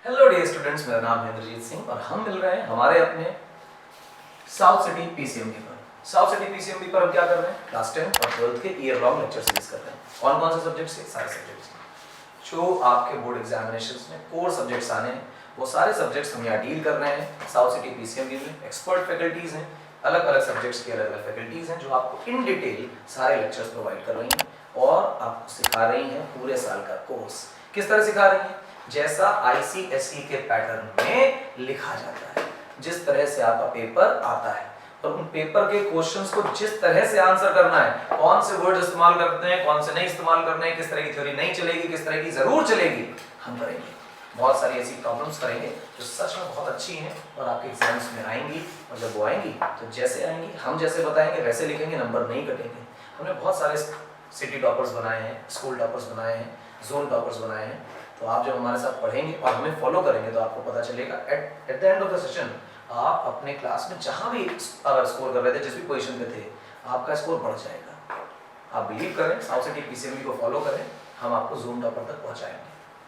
Hello dear students, मेरा नाम है इंद्रजीत सिंह और हम मिल रहे हैं हमारे अपने साउथ सिटी पीसीएमबी पर। साउथ सिटी पीसीएमबी पर हम क्या कर रहे हैं? क्लास 10 और 12 के ईयर लॉन्ग लेक्चर सीरीज कर रहे हैं। कौन कौन से सब्जेक्ट्स से? सारे सब्जेक्ट्स जो आपके बोर्ड एग्जामिनेशंस में कोर सब्जेक्ट्स आने हैं, वो सारे सब्जेक्ट्स हम यहाँ डील कर रहे हैं। साउथ सिटी पीसीएमबी में एक्सपर्ट फैकल्टीज हैं, अलग अलग सब्जेक्ट्स की अलग अलग फैकल्टीज हैं जो आपको इन डिटेल सारे लेक्चर्स प्रोवाइड कर रही हैं और आपको सिखा रही हैं पूरे साल का कोर्स। किस तरह सिखा रही हैं? जैसा आईसीएसई के पैटर्न में लिखा जाता है, जिस तरह से आपका पेपर आता है और उन पेपर के क्वेश्चंस को जिस तरह से आंसर करना है, कौन से वर्ड इस्तेमाल करते हैं, कौन से नहीं इस्तेमाल करने हैं, किस तरह की थ्योरी नहीं चलेगी, किस तरह की जरूर चलेगी, हम करेंगे। बहुत सारी ऐसी प्रॉब्लम्स करेंगे जो सच में बहुत अच्छी हैं और आपके एग्जाम्स में आएंगी। और जब वो आएंगी तो जैसे आएंगी, हम जैसे बताएंगे वैसे लिखेंगे, नंबर नहीं कटेंगे। हमने बहुत सारे सिटी टॉपर्स बनाए हैं, स्कूल टॉपर्स बनाए हैं, जोन टॉपर्स बनाए हैं। तो आप जब हमारे साथ पढ़ेंगे और हमें फॉलो करेंगे तो आपको पता चलेगा at the end of the session आप अपने क्लास में जहां भी अगर स्कोर कर रहे थे, जिस भी पोजीशन पे थे, आपका स्कोर बढ़ जाएगा। आप बिलीव करें, साउथ सिटी पीसीएमबी को फॉलो करें, हम आपको जोन टॉपर तक पहुंचाएंगे।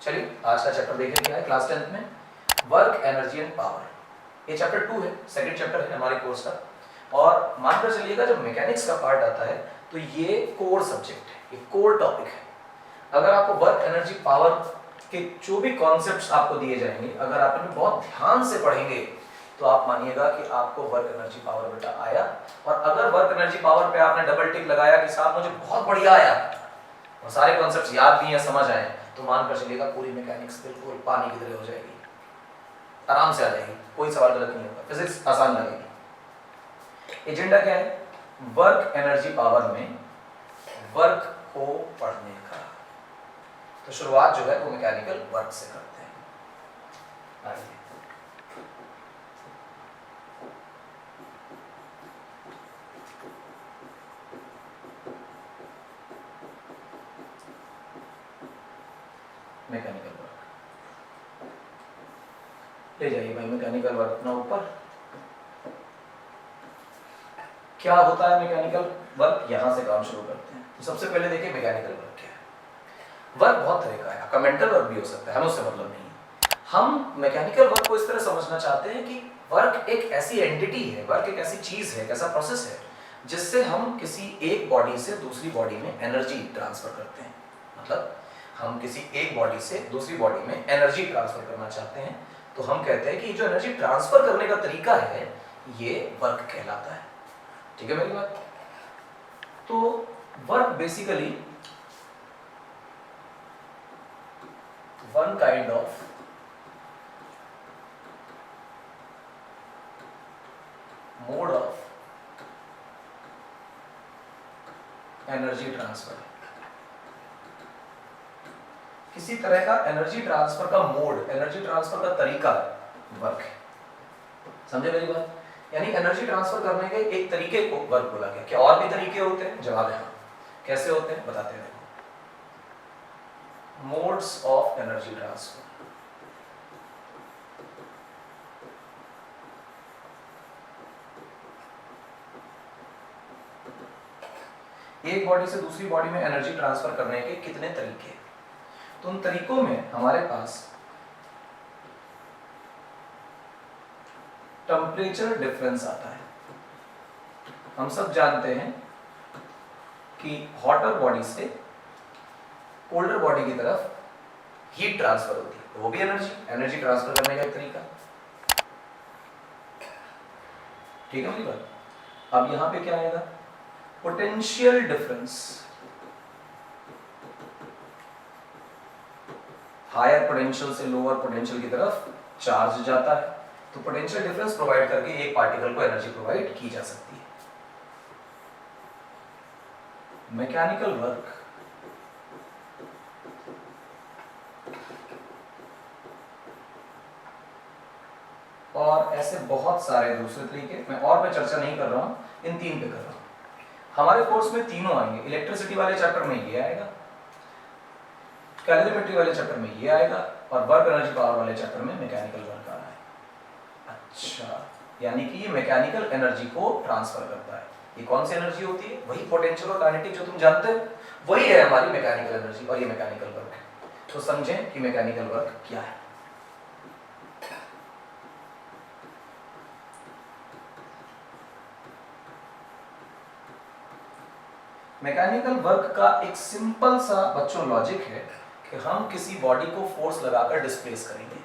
चलिए आज का चैप्टर देखें क्या है क्लास 10 में, वर्क, एनर्जी एंड पावर। ये चैप्टर 2 है, सेकंड चैप्टर है हमारे कोर्स का। और मानकर चलिएगा जब मैकेनिक्स का पार्ट आता है तो ये कोर सब्जेक्ट है, ये कोर टॉपिक है। अगर आपको वर्क, एनर्जी, पावर कि जो भी कॉन्सेप्ट्स आपको दिए जाएंगे, अगर आप इन्हें बहुत ध्यान से पढ़ेंगे तो आप मानिएगा कि आपको वर्क, एनर्जी, पावर बेटा आया। और अगर वर्क, एनर्जी, पावर पे आपने डबल टिक लगाया कि साहब मुझे बहुत बढ़िया आया और सारे कॉन्सेप्ट्स याद भी हैं, समझ आए, तो मानकर चलिएगा पूरी मैकेनिक्स बिल्कुल पानी की तरह हो जाएगी, आराम से आ जाएगी, कोई सवाल गलत नहीं होगा, फिजिक्स आसान लगेगी। एजेंडा क्या है? वर्क, एनर्जी, पावर में वर्क को पढ़ने का। तो शुरुआत जो है वो मैकेनिकल वर्क से करते हैं। आइए मैकेनिकल वर्क ले जाइए भाई, मैकेनिकल वर्क अपना ऊपर। क्या होता है मैकेनिकल वर्क? यहां से काम शुरू करते हैं। तो सबसे पहले देखिए मैकेनिकल वर्क क्या है। वर्क बहुत तरह का है, आपका मेंटल वर्क भी हो सकता है, हमें उससे मतलब नहीं। हम मैकेनिकल वर्क को इस तरह समझना चाहते हैं कि वर्क एक ऐसी एंटिटी है, वर्क एक ऐसी चीज है, एक ऐसा प्रोसेस है जिससे हम किसी एक बॉडी से दूसरी बॉडी में एनर्जी ट्रांसफर करते हैं। मतलब हम किसी एक बॉडी से दूसरी बॉडी में एनर्जी ट्रांसफर करना चाहते हैं, तो हम कहते हैं कि जो एनर्जी ट्रांसफर करने का तरीका है ये वर्क कहलाता है। ठीक है मेरी बात? तो work basically one kind of mode of energy transfer, किसी तरह का एनर्जी ट्रांसफर का मोड, एनर्जी ट्रांसफर का तरीका वर्क है। समझे मेरी बात? यानी एनर्जी ट्रांसफर करने के एक तरीके को वर्क बोला गया। क्या और भी तरीके होते हैं? जवाब है हाँ। कैसे होते हैं बताते हैं। Modes of energy transfer. एक बॉडी से दूसरी बॉडी में एनर्जी ट्रांसफर करने के कितने तरीके? तो उन तरीकों में हमारे पास टेम्परेचर डिफरेंस आता है। हम सब जानते हैं कि हॉटर बॉडी से कोल्डर बॉडी की तरफ हीट ट्रांसफर होती है, तो वो भी एनर्जी ट्रांसफर करने का एक तरीका। ठीक है मेरी बात? अब यहां पे क्या आएगा? Potential difference. हायर पोटेंशियल से लोअर पोटेंशियल की तरफ चार्ज जाता है, तो पोटेंशियल डिफरेंस प्रोवाइड करके एक पार्टिकल को एनर्जी प्रोवाइड की जा सकती है। मैकेनिकल वर्क और ऐसे बहुत सारे दूसरे तरीके, मैं और पे चर्चा नहीं कर रहा हूं, इन तीन पे कर रहा हूं। हमारे कोर्स में तीनों आएंगे। इलेक्ट्रिसिटी वाले चैप्टर में ये आएगा, कैलोरीमेट्री वाले चैप्टर में ये आएगा और वर्क, एनर्जी, पावर वाले चैप्टर में मैकेनिकल वर्क आ रहा है। अच्छा, यानी कि ये मैकेनिकल एनर्जी को ट्रांसफर करता है। ये कौन सी एनर्जी होती है? वही पोटेंशियल और काइनेटिक जो तुम जानते हो, वही है हमारी मैकेनिकल एनर्जी और ये मैकेनिकल वर्क है। तो समझें कि मैकेनिकल वर्क क्या है। मैकेनिकल वर्क का एक सिंपल सा बच्चों लॉजिक है कि हम किसी बॉडी को फोर्स लगाकर डिस्प्लेस करेंगे।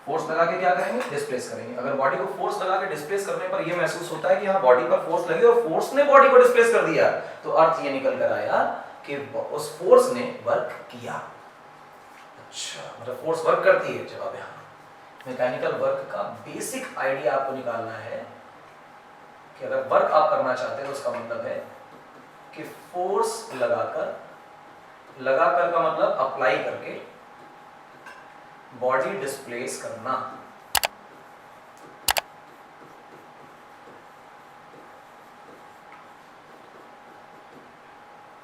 फोर्स लगा के क्या करेंगे? डिस्प्लेस करेंगे। अगर बॉडी को फोर्स लगा के डिस्प्लेस करने पर यह महसूस होता है कि हाँ बॉडी पर फोर्स लगी और फोर्स ने बॉडी को डिस्प्लेस कर दिया, तो अर्थ ये निकल कर आया कि उस फोर्स ने वर्क किया। अच्छा, मतलब फोर्स वर्क करती है? जवाब है हाँ। मैकेनिकल वर्क का बेसिक आइडिया आपको निकालना है कि अगर वर्क आप करना चाहते हैं तो उसका मतलब है कि फोर्स लगाकर का मतलब अप्लाई करके बॉडी डिस्प्लेस करना।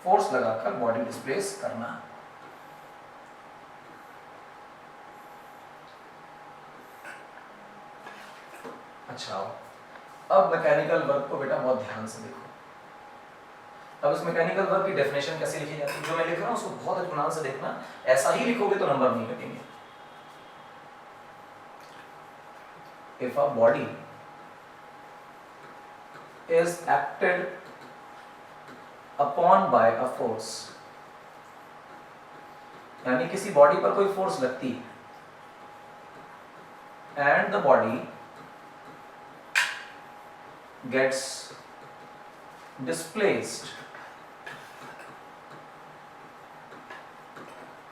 फोर्स लगाकर बॉडी डिस्प्लेस करना। अच्छा, अब मैकेनिकल वर्क को बेटा बहुत ध्यान से देखो। अब इस मैकेनिकल वर्क की डेफिनेशन कैसे लिखी जाती है? जो मैं लिख रहा हूं उसको बहुत इत्मीनान से देखना, ऐसा ही लिखोगे तो नंबर नहीं कटेंगे। If a body is acted upon by a force, यानी किसी बॉडी पर कोई फोर्स लगती है and the body gets displaced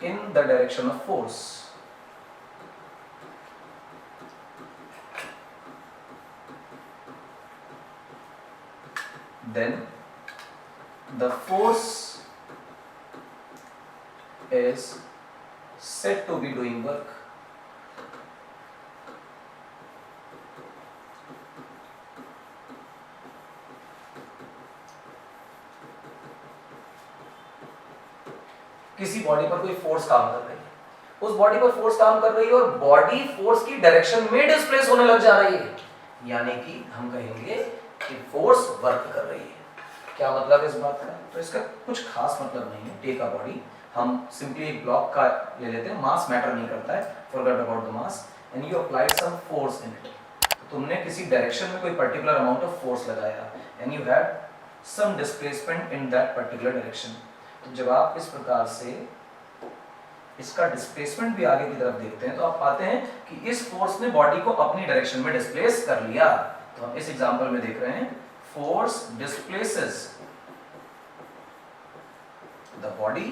in the direction of force, then the force is said to be doing work. किसी body पर कोई force काम कर रही है, उस बॉडी पर फोर्स काम कर रही है और बॉडी फोर्स की डायरेक्शन में डिस्प्लेस होने लग जा रही है, यानी कि हम कहेंगे कि फोर्स वर्क कर रही है। क्या मतलब है इस बात का? तो इसका कुछ खास मतलब नहीं है। टेक अ बॉडी, हम सिंपली एक ब्लॉक का ले लेते हैं, मास मैटर नहीं करता है, forget about the mass, and you applied some force in it. तुमने किसी डायरेक्शन में कोई पर्टिकुलर अमाउंट ऑफ फोर्स लगाया and you had some displacement in that particular direction. तो जब आप इस प्रकार से इसका डिस्प्लेसमेंट भी आगे की तरफ देखते हैं तो आप पाते हैं कि इस फोर्स ने बॉडी को अपनी डायरेक्शन में डिस्प्लेस कर लिया। तो हम इस एग्जांपल में देख रहे हैं force displaces the body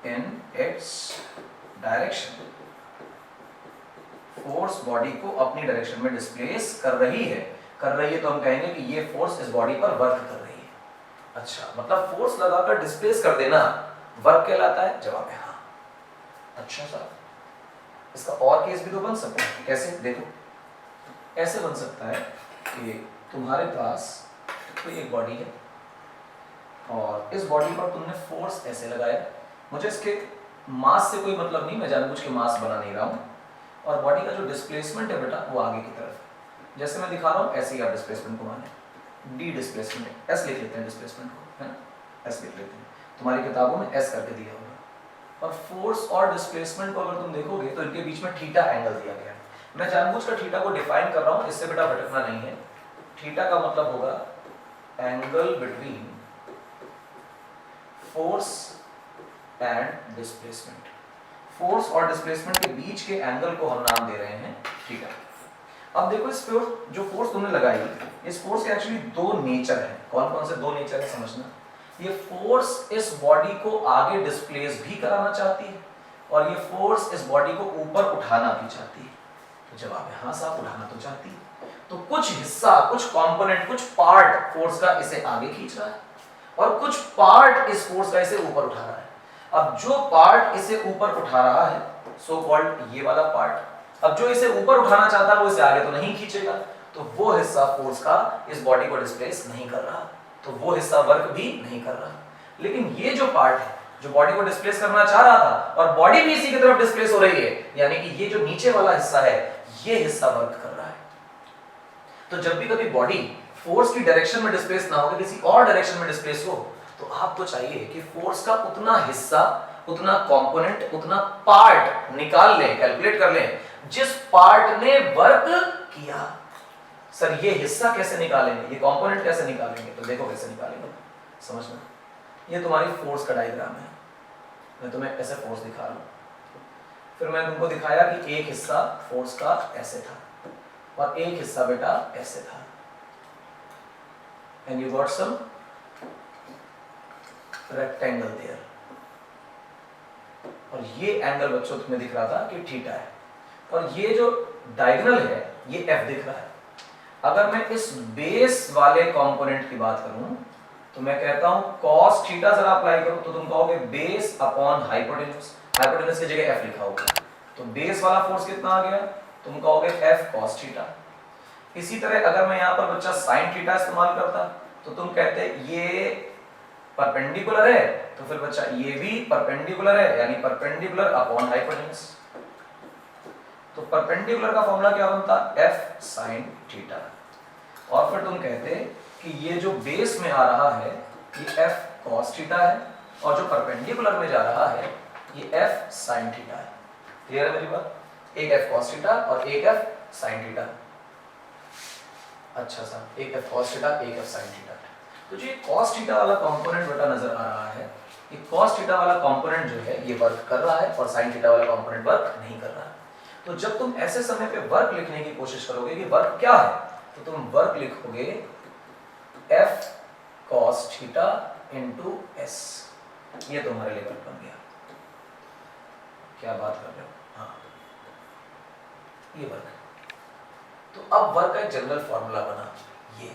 in its direction. Force body को अपनी डायरेक्शन में डिस्प्लेस कर रही है तो हम कहेंगे कि ये फोर्स इस बॉडी पर वर्क कर रही है। अच्छा, मतलब फोर्स लगाकर डिस्प्लेस कर देना वर्क कहलाता है? जवाब है हाँ। अच्छा सर, इसका और केस भी तो बन सकता है। कैसे? देखो, ऐसे बन सकता है कि तुम्हारे पास कोई एक बॉडी है और इस बॉडी पर तुमने फोर्स ऐसे लगाया। मुझे इसके मास से कोई मतलब नहीं, मैं जानबूझ के मास बना नहीं रहा हूं, और बॉडी का जो डिस्प्लेसमेंट है बेटा वो आगे की तरफ, जैसे मैं दिखा रहा हूं ऐसे ही आप डिस्प्लेसमेंट को माने। डी डिस्प्लेसमेंट, एस लिख लेते हैं डिस्प्लेसमेंट को, है ना, एस लिख लेते हैं। तुम्हारी किताबों में एस करके दिया होगा। और फोर्स और डिस्प्लेसमेंट को अगर तुम देखोगे तो इनके बीच में थीटा एंगल दिया गया है। मैं जानबूझकर थीटा को डिफाइन कर रहा हूं, इससे बेटा भटकना नहीं है। थीटा का मतलब होगा angle between force and displacement. Force और डिस्प्लेसमेंट के बीच के एंगल को हम नाम दे रहे हैं थीटा। अब देखो, इस फोर्स, जो फोर्स तुमने लगाई, इस फोर्स के एक्चुअली दो नेचर है। कौन कौन से दो नेचर है समझना। ये फोर्स इस बॉडी को आगे डिस्प्लेस भी कराना चाहती है और ये फोर्स इस बॉडी को ऊपर उठाना भी चाहती है। तो जवाब है हाँ साहब, उठाना तो चाहती है। तो कुछ हिस्सा, कुछ कंपोनेंट, कुछ पार्ट फोर्स का इसे आगे खींच रहा है और कुछ पार्ट इस फोर्स का इसे ऊपर उठा रहा है। अब जो पार्ट इसे ऊपर उठा रहा है, सो कॉल्ड ये वाला पार्ट, अब जो इसे ऊपर उठाना चाहता है वो इसे आगे तो नहीं खींचेगा, तो वो हिस्सा फोर्स का इस बॉडी को डिस्प्लेस नहीं कर रहा, तो वो हिस्सा वर्क भी नहीं कर रहा। लेकिन ये जो पार्ट है जो बॉडी को डिस्प्लेस करना चाह रहा था और बॉडी भी इसी की तरफ डिस्प्लेस हो रही है, यानी कि ये जो नीचे वाला हिस्सा है ये हिस्सा वर्क कर रहा है। तो जब भी कभी बॉडी फोर्स की डायरेक्शन में डिस्प्लेस ना होकर किसी और डायरेक्शन में डिस्प्लेस हो, तो आपको चाहिए कि फोर्स का उतना हिस्सा, उतना कंपोनेंट, उतना पार्ट निकाल लें, कैलकुलेट कर लें जिस पार्ट ने वर्क किया। सर ये हिस्सा कैसे निकालेंगे, ये कंपोनेंट कैसे निकालेंगे, तो देखो कैसे निकालेंगे, समझना। ये तुम्हारी फोर्स का डायग्राम है, मैं तुम्हें ऐसे फोर्स दिखा रहा हूँ, फिर मैं तुमको दिखाया कि एक हिस्सा फोर्स का ऐसे था और एक हिस्सा बेटा ऐसे था, and you got some rectangle there, और ये एंगल बच्चों तुम्हें दिख रहा था कि थीटा है, और ये जो डायगोनल है ये एफ दिख रहा है। अगर मैं इस बेस वाले कंपोनेंट की बात करूं तो मैं कहता हूं cos थीटा जरा अप्लाई करो तो तुम कहोगे बेस अपॉन हाइपोटेन्यूज, हाइपोटेन्यूज की जगह f लिखा होगा, तो बेस वाला फोर्स कितना आ गया, तुम कहोगे f cos थीटा। इसी तरह अगर मैं यहां पर बच्चा sin थीटा इस्तेमाल करता तो तुम कहते ये परपेंडिकुलर है, तो फिर बच्चा ये भी परपेंडिकुलर है, यानी परपेंडिकुलर अपॉन हाइपोटेन्यूज। तो परपेंडिकुलर का फॉर्मूला क्या बनता, f sin थीटा, और फिर तुम कहते कि ये जो बेस में आ रहा है ये f cos थीटा है, और जो परपेंडिकुलर में जा रहा है ये f sin थीटा है। क्लियर है मेरी बात, एक f cos थीटा और एक f sin थीटा। अच्छा सा, एक f cos थीटा एक f sin थीटा। तो जो ये cos थीटा वाला कंपोनेंट बेटा नजर आ रहा है, ये cos थीटा वाला कंपोनेंट जो है ये वर्क कर रहा है और sin थीटा वाला कंपोनेंट वर्क नहीं कर रहा है। तो जब तुम ऐसे समय पे वर्क लिखने की कोशिश करोगे कि वर्क क्या है, तो तुम वर्क लिखोगे f cos theta into s, ये तुम्हारे लिए वर्क बन गया। क्या बात कर रहे हो, हाँ ये वर्क है। तो अब वर्क का एक जनरल फॉर्मूला बना, ये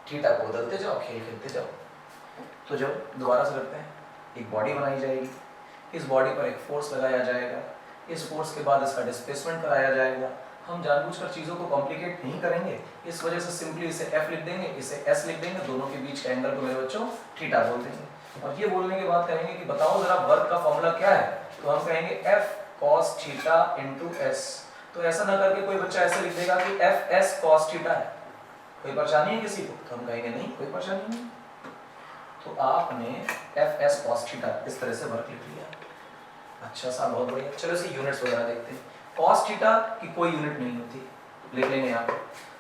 थीटा को बदलते जाओ, खेल खेलते जाओ। तो जब दोबारा से करते हैं, एक बॉडी बनाई जाएगी, इस बॉडी पर एक फोर्स लगाया जाएगा, इस फोर्स के बाद इसका डिस्प्लेसमेंट कराया जाएगा। हम जानबूझकर चीजों को कॉम्प्लिकेट नहीं करेंगे, इस वजह से सिंपली इसे f लिख देंगे, इसे s लिख देंगे, दोनों के बीच के एंगल को मेरे बच्चों थीटा बोल देंगे। और ये बोलने के बाद कहेंगे कि बताओ जरा वर्क का फॉर्मूला क्या है, तो हम कहेंगे f cos theta into s। तो ऐसा ना करके कोई बच्चा ऐसे लिख देगा कि f s cos थीटा है, कोई परेशानी है किसी को, तो हम कहेंगे नहीं कोई परेशानी नहीं। तो आपने f s cos थीटा इस तरह से वर्क लिख लिया। अच्छा सा, बहुत बढ़िया। चलो इसे यूनिट्स वगैरह देखते हैं। cos थीटा की कोई यूनिट नहीं होती, लिख लेंगे यहाँ पे।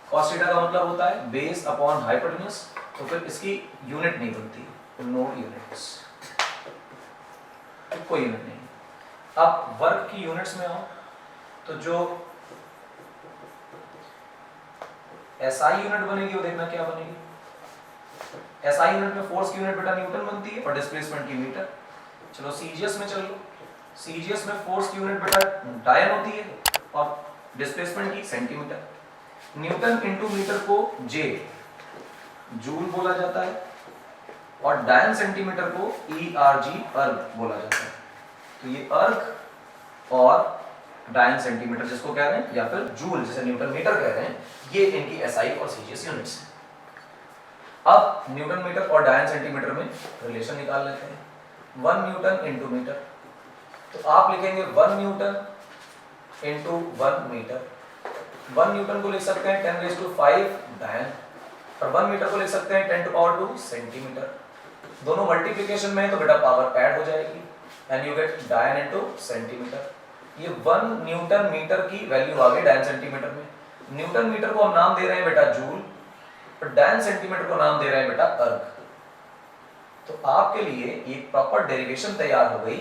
cos थीटा का मतलब होता है बेस अपॉन हाइपोटेन्यूज, तो फिर इसकी यूनिट नहीं बनती, नो यूनिट्स, तो कोई यूनिट नहीं। अब वर्क की यूनिट्स में आओ, तो जो SI यूनिट बनेगी वो देखना क्या बनेगी। SI यूनिट में फोर्स की यूनिट बेटा न्यूटन बनती है और डिस्प्लेसमेंट की मीटर। चलो CGS में चल लो, CGS में फोर्स की यूनिट बेटा डायन होती है और डिस्प्लेसमेंट की सेंटीमीटर। न्यूटन इनटू मीटर को J जूल बोला जाता है और डायन सेंटीमीटर को ERG अर्ग बोला जाता है। तो ये अर्ग और डायन सेंटीमीटर जिसको कह रहे हैं, या फिर जूल जिसे न्यूटन मीटर कह रहे हैं, ये इनकी SI और CGS यूनिट्स हैं। अब न्यूटन मीटर और डायन सेंटीमीटर में रिलेशन निकाल लेते हैं। 1 न्यूटन इनटू मीटर, तो आप लिखेंगे 1 न्यूटन इनटू 1 मीटर। 1 न्यूटन को लिख सकते हैं 10⁵ डायन, और 1 मीटर को लिख सकते हैं 10⁻² सेंटीमीटर। दोनों मल्टीप्लिकेशन में है तो बेटा पावर ऐड हो जाएगी, एंड यू गेट डायन इनटू सेंटीमीटर। ये 1 न्यूटन मीटर की वैल्यू आ गई डायन सेंटीमीटर में। न्यूटन मीटर को हम नाम दे रहे हैं बेटा जूल, और डायन सेंटीमीटर को नाम दे रहे हैं बेटा अर्ग। तो आपके लिए एक प्रॉपर डेरिवेशन तैयार हो गई,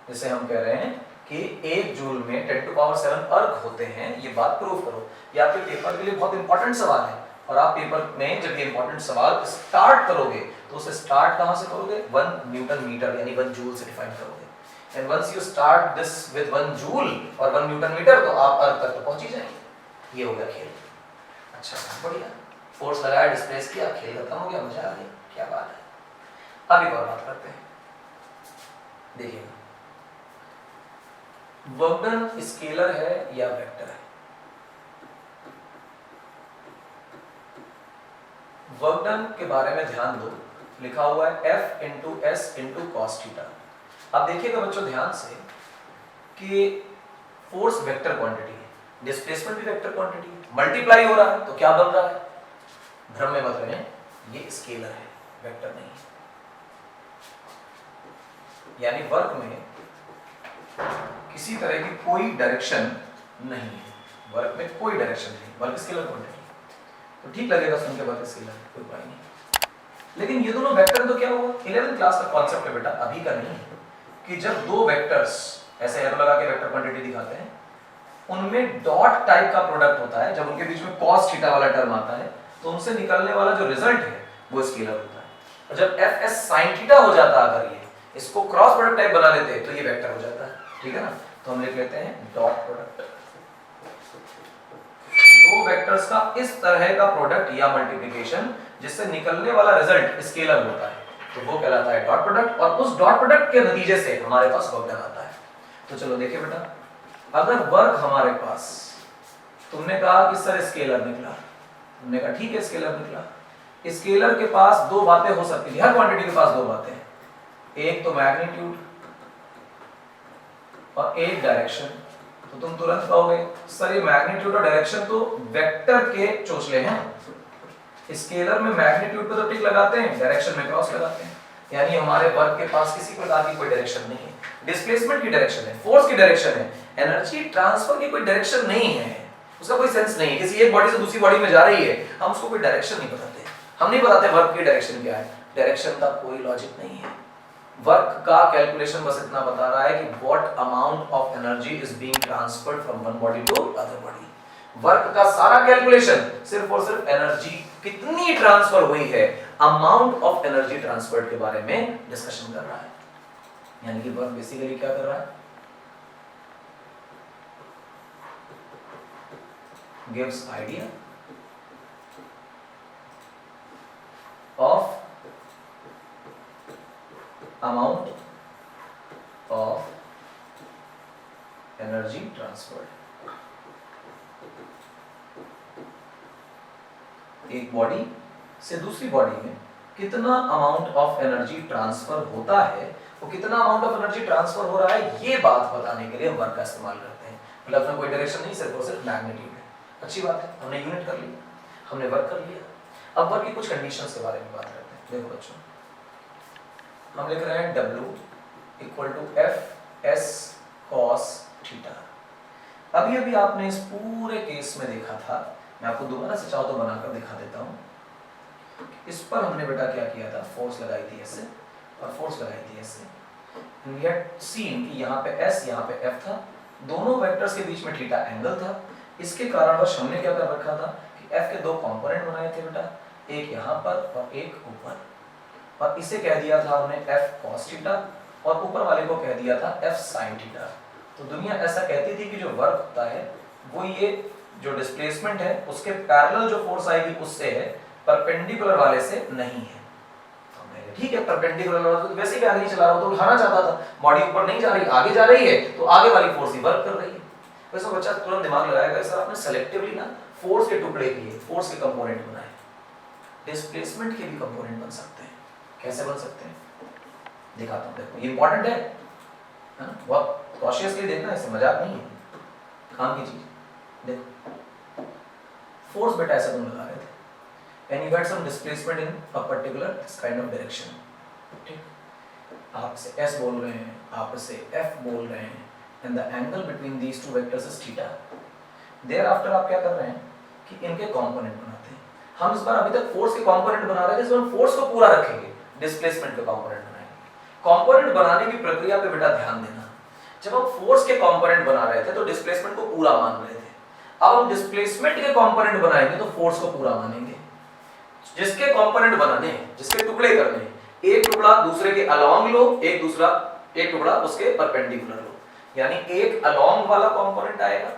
जिसे हम कह रहे हैं कि 1 जूल में 10⁷ अर्ग होते हैं। ये बात प्रूव करो, ये आपके पेपर के लिए बहुत इंपॉर्टेंट सवाल है। और आप पेपर में जब ये इंपॉर्टेंट सवाल स्टार्ट करोगे तो उसे स्टार्ट कहां से करोगे, 1 न्यूटन मीटर यानी 1 जूल से डिफाइन करोगे। And once you start this with 1 joule और 1 न्यूटन मीटर, तो आप अर्ग तक तो पहुंच ही जाएंगे। ये हो गया खेल। अच्छा बढ़िया, फोर्स लगाया, डिस्प्लेस किया, खेल खत्म हो गया, मजा आ गया, क्या बात है। अब एक और बात करते हैं, देखिए वर्क डन स्केलर है या वेक्टर है। वर्क डन के बारे में ध्यान दो, लिखा हुआ है F into S into cos theta. अब देखिएगा बच्चों ध्यान से कि फोर्स वेक्टर क्वांटिटी है, डिस्प्लेसमेंट भी वेक्टर क्वांटिटी है, मल्टीप्लाई हो रहा है, तो क्या बन रहा है, भ्रम में मत रहें, ये स्केलर है, वेक्टर नहीं है। यानी वर्क में किसी तरह की कोई डायरेक्शन नहीं है, वर्क में कोई डायरेक्शन नहीं, वर्क स्केलर क्वांटिटी। तो ठीक लगेगा सुन के बाद स्केलर, कोई उपाय नहीं। लेकिन ये दोनों वेक्टर तो क्या हुआ, 11th क्लास का कॉन्सेप्ट है बेटा, अभी का नहीं है, कि जब दो वेक्टर्स ऐसे एरो लगा के वेक्टर क्वांटिटी दिखाते हैं, उनमें डॉट टाइप का प्रोडक्ट होता है, जब उनके बीच में cos थीटा वाला टर्म आता है तो उनसे निकलने वाला जो रिजल्ट है वो स्केलर होता है। और जब fs sin थीटा हो जाता, अगर ये इसको क्रॉस प्रोडक्ट टाइप बना लेते तो ये वेक्टर हो जाता है, ठीक है ना। तो हम लिख लेते हैं डॉट प्रोडक्ट, दो वेक्टर्स का इस तरह का प्रोडक्ट या मल्टीप्लिकेशन जिससे निकलने वाला रिजल्ट स्केलर होता है, तो वो कहलाता है डॉट प्रोडक्ट। और उस डॉट प्रोडक्ट के नतीजे से हमारे पास वर्क डन आता है। तो चलो देखिए बेटा, अगर वर्क हमारे पास, तुमने कहा कि सर स्केलर निकला, तुमने कहा ठीक है स्केलर निकला। स्केलर के पास दो बातें हो सकती है, हर क्वांटिटी के पास दो बातें हैं, एक तो मैग्नीट्यूड और एक डायरेक्शन। तो तुम तुरंत कहोगे सर ये मैग्नीट्यूड और डायरेक्शन तो वेक्टर के चोचले हैं, स्केलर में मैग्नीट्यूड पे तो टिक लगाते हैं, डायरेक्शन में क्रॉस लगाते हैं, यानी हमारे वर्क के पास किसी प्रकार की कोई डायरेक्शन नहीं है। डिस्प्लेसमेंट की डायरेक्शन है, फोर्स की डायरेक्शन है, एनर्जी ट्रांसफर की कोई डायरेक्शन नहीं है, उसका कोई सेंस नहीं है। किसी एक बॉडी से दूसरी बॉडी में जा रही है, हम उसको कोई डायरेक्शन नहीं बताते, हम नहीं बताते वर्क की डायरेक्शन क्या है, डायरेक्शन का कोई लॉजिक नहीं है। वर्क का कैलकुलेशन बस इतना बता रहा है कि what amount of energy is being transferred from one body to other body. Work का सारा कैलकुलेशन सिर्फ और सिर्फ एनर्जी कितनी ट्रांसफर हुई है, अमाउंट ऑफ एनर्जी ट्रांसफर्ड के बारे में डिस्कशन कर रहा है। यानी कि वर्क बेसिकली क्या कर रहा है, gives idea of amount of energy transferred. एक बॉडी से दूसरी बॉडी में कितना अमाउंट ऑफ एनर्जी ट्रांसफर होता है, वो कितना अमाउंट ऑफ एनर्जी ट्रांसफर हो रहा है, ये बात बताने के लिए वर्क का इस्तेमाल करते हैं। मतलब उसमें कोई डायरेक्शन नहीं, सिर्फ और सिर्फ मैग्नीट्यूड है। अच्छी बात है, हमने यूनिट कर लिया, हमने वर्क कर लिया। अब वर्क की कुछ कंडीशंस के बारे में बात करते हैं। देखो बच्चों, हम लिख रहे हैं W equal to F S cos theta. अभी अभी आपने इस पूरे केस में देखा था, मैं आपको दोबारा से चाहो तो बनाकर दिखा देता हूं। इस पर हमने बेटा क्या किया था, फोर्स लगाई थी ऐसे और फोर्स लगाई थी ऐसे। वी हैड सीन कि यहाँ पे S यहाँ पे F था, दोनों वेक्टर्स के बीच में थीटा एंगल था। इसके कारणवश हमने क्या कर रखा था कि F के दो कंपोनेंट बनाए थे बेटा, एक यहाँ पर और एक ऊपर, और इसे कह दिया था हमने F cos थीटा और ऊपर वाले को कह दिया था F sin थीटा। तो दुनिया ऐसा कहती थी कि जो वर्क होता है वो ये जो डिस्प्लेसमेंट है उसके पैरेलल जो फोर्स आएगी उससे है, परपेंडिकुलर वाले से नहीं है। तो ठीक है, परपेंडिकुलर वाला तो वैसे ही आगे नहीं चला रहा, तो उठाना चाहता था, बॉडी ऊपर नहीं जा रही आगे जा रही है, तो आगे वाली फोर्स ही वर्क कर रही है। वैसे बच्चा तुरंत दिमाग लगाएगा सर आपने सेलेक्टिवली ना फोर्स के टुकड़े किए, फोर्स के कंपोनेंट बनाए। डिस्प्लेसमेंट के भी कंपोनेंट बन सकते हैं। कैसे बन सकते हैं दिखाता हूं, देखो ये इंपॉर्टेंट है ना, बहुत कॉशियसली देखना, इससे मजाक नहीं है, काम की चीज। देखो फोर्स बेटा ऐसा तुम लगा रहे थे and you had some displacement in a particular this kind of direction, ठीक, आप इसे S बोल रहे हैं, आप इसे F बोल रहे हैं, and the angle between these two vectors is theta। thereafter आप क्या कर रहे हैं कि इनके कंपोनेंट बनाते हैं। हम इस बार अभी तक फोर्स के कंपोनेंट बना रहे थे, इस बार फोर्स को पूरा रखेंगे, डिस्प्लेसमेंट के कंपोनेंट बनाएंगे। कंपोनेंट बनाने की प्रक्रिया पे बेटा ध्यान देना, जब हम फोर्स के कंपोनेंट बना रहे थे तो डिस्प्लेसमेंट को पूरा मान रहे थे, अब हम डिस्प्लेसमेंट के कंपोनेंट बनाएंगे तो फोर्स को पूरा मानेंगे। जिसके कंपोनेंट बनाने हैं, जिसके टुकड़े करने हैं, एक टुकड़ा दूसरे के अलोंग लो, एक टुकड़ा उसके परपेंडिकुलर लो, यानी एक अलोंग वाला कंपोनेंट आएगा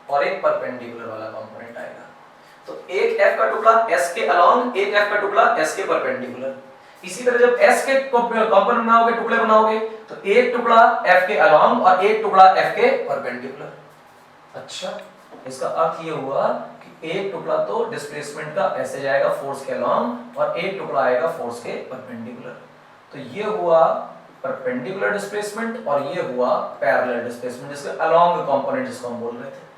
और एक परपेंडिकुलर वाला कंपोनेंट आएगा। तो एक F का टुकड़ा S के अलोंग, एक F का टुकड़ा S के परपेंडिकुलर। इसी तरह जब S के कंपोनेंट बनाओगे, टुकड़े बनाओगे, तो एक टुकड़ा F के अलोंग और एक टुकड़ा F के परपेंडिकुलर। अच्छा, इसका अर्थ ये हुआ कि एक टुकड़ा तो डिस्प्लेसमेंट का ऐसे जाएगा फोर्स के अलोंग और एक टुकड़ा आएगा फोर्स के परपेंडिकुलर। तो ये हुआ परपेंडिकुलर डिस्प्लेसमेंट और ये हुआ पैरेलल डिस्प्लेसमेंट, जिसके अलोंग कंपोनेंट जिसको हम बोल रहे थे।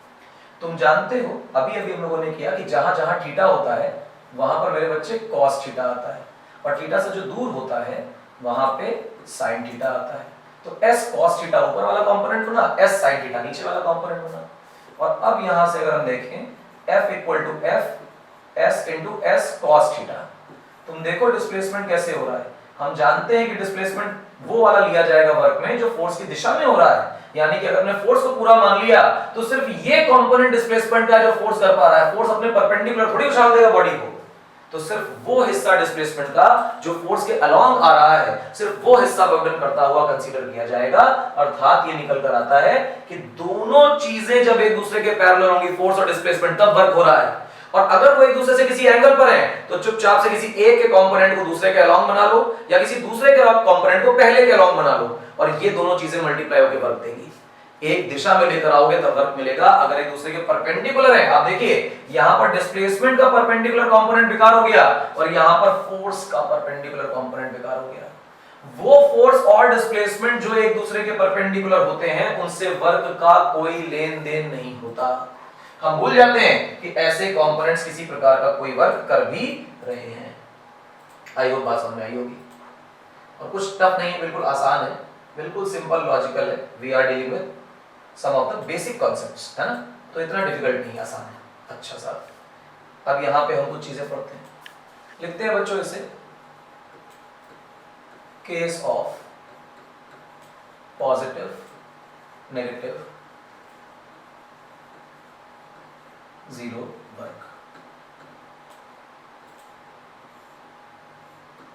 तुम जानते हो अभी अभी हम लोगों ने किया कि जहां जहां थीटा होता है वहां पर मेरे बच्चे cos थीटा आता है, और थीटा से जो दूर होता है वहां पे sin थीटा आता है। तो S cos थीटा ऊपर वाला कंपोनेंट बना, S sin थीटा नीचे वाला कंपोनेंट बना। और अब यहां से अगर हम देखें F equal to F S into S cos theta, तुम देखो डिस्प्लेसमेंट कैसे हो रहा है। हम जानते हैं कि डिस्प्लेसमेंट वो वाला लिया जाएगा वर्क में जो फोर्स की दिशा में हो रहा है, यानी कि अगर हमने फोर्स को पूरा मान लिया तो सिर्फ ये कंपोनेंट डिस्प्लेसमेंट का जो फोर्स कर पा रहा है, फोर्स अपने परपेंडिकुलर थोड़ी उछाल देगा बॉडी को, तो सिर्फ वो हिस्सा डिस्प्लेसमेंट का जो फोर्स के अलोंग आ रहा है, सिर्फ वो हिस्सा वर्क करता हुआ कंसीडर किया जाएगा। अर्थात ये निकल कर आता है कि दोनों चीजें जब एक दूसरे के पैरेलल होंगी, फोर्स और डिस्प्लेसमेंट, तब वर्क हो रहा है। और अगर वो एक दूसरे से किसी एंगल पर है तो चुपचाप से किसी एक के कंपोनेंट को दूसरे के अलोंग बना लो या किसी दूसरे के कंपोनेंट को पहले के अलोंग बना लो, और ये दोनों चीजें मल्टीप्लाई होकर वर्क देंगी। एक दिशा में लेकर आओगे तब वर्क मिलेगा। अगर एक दूसरे के परपेंडिकुलर है, आप देखिए यहां पर डिस्प्लेसमेंट का परपेंडिकुलर कंपोनेंट बेकार हो गया और यहां पर फोर्स का परपेंडिकुलर कंपोनेंट बेकार हो गया। वो फोर्स और डिस्प्लेसमेंट जो एक दूसरे के परपेंडिकुलर होते हैं उनसे वर्क का कोई लेन देन नहीं होता। हम भूल जाते हैं कि ऐसे कंपोनेंट्स किसी प्रकार का कोई वर्क कर भी रहे हैं। आई होप बात समझ में आई होगी। और कुछ टफ नहीं है, बिल्कुल आसान है, बिल्कुल सिंपल लॉजिकल है। We are dealing with some of the basic concepts, है ना, तो इतना डिफिकल्ट नहीं, आसान है। अच्छा साहब, अब यहां पे हम कुछ चीजें पढ़ते हैं, लिखते हैं बच्चों इसे। Case of positive negative zero work.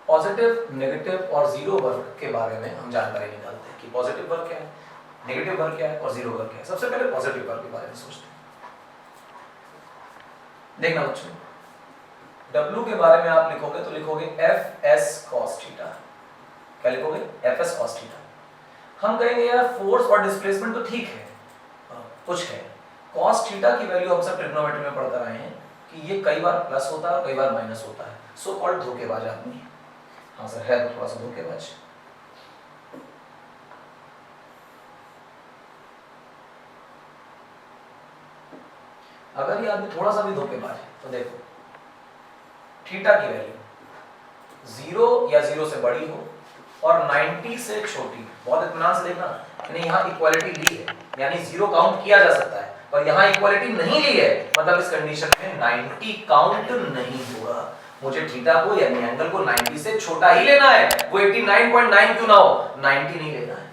Positive negative और जीरो वर्क के बारे में हम जानकारी निकालते हैं कि पॉजिटिव वर्क क्या है, नेगेटिव वर्क क्या है और जीरो वर्क क्या है। सबसे पहले पॉजिटिव वर्क के बारे में सोचते हैं। देखना बच्चों, W के बारे में आप लिखोगे तो लिखोगे एफ एस कॉस थीटा। क्या लिखोगे? F S cos theta. हम कहेंगे यार फोर्स और डिस्प्लेसमेंट तो ठीक है, कुछ है। कॉस थीटा की वैल्यू हम सब ट्रिग्नोमेट्री में पढ़कर आए हैं कि ये कई बार प्लस होता है और कई बार माइनस होता है। सो कॉल्ड धोखेबाज आदमी। हाँ सर, है तो थोड़ा सा धोखेबाज। अगर ये आदमी थोड़ा सा भी धोखेबाज है तो देखो, थीटा की वैल्यू 0 या 0 से बड़ी हो और 90 से छोटी, बहुत इत्मीनान से देखना, मैंने यहाँ इक्वालिटी ली है, यानी 0 काउंट किया जा सकता है, और यहाँ इक्वालिटी नहीं ली है, मतलब इस कंडीशन में 90 काउंट नहीं होगा। मुझे थीटा को यानी एंगल को 90 से छोटा ही लेना है, वो 89.9 क्यों ना हो, 90 नहीं लेना है।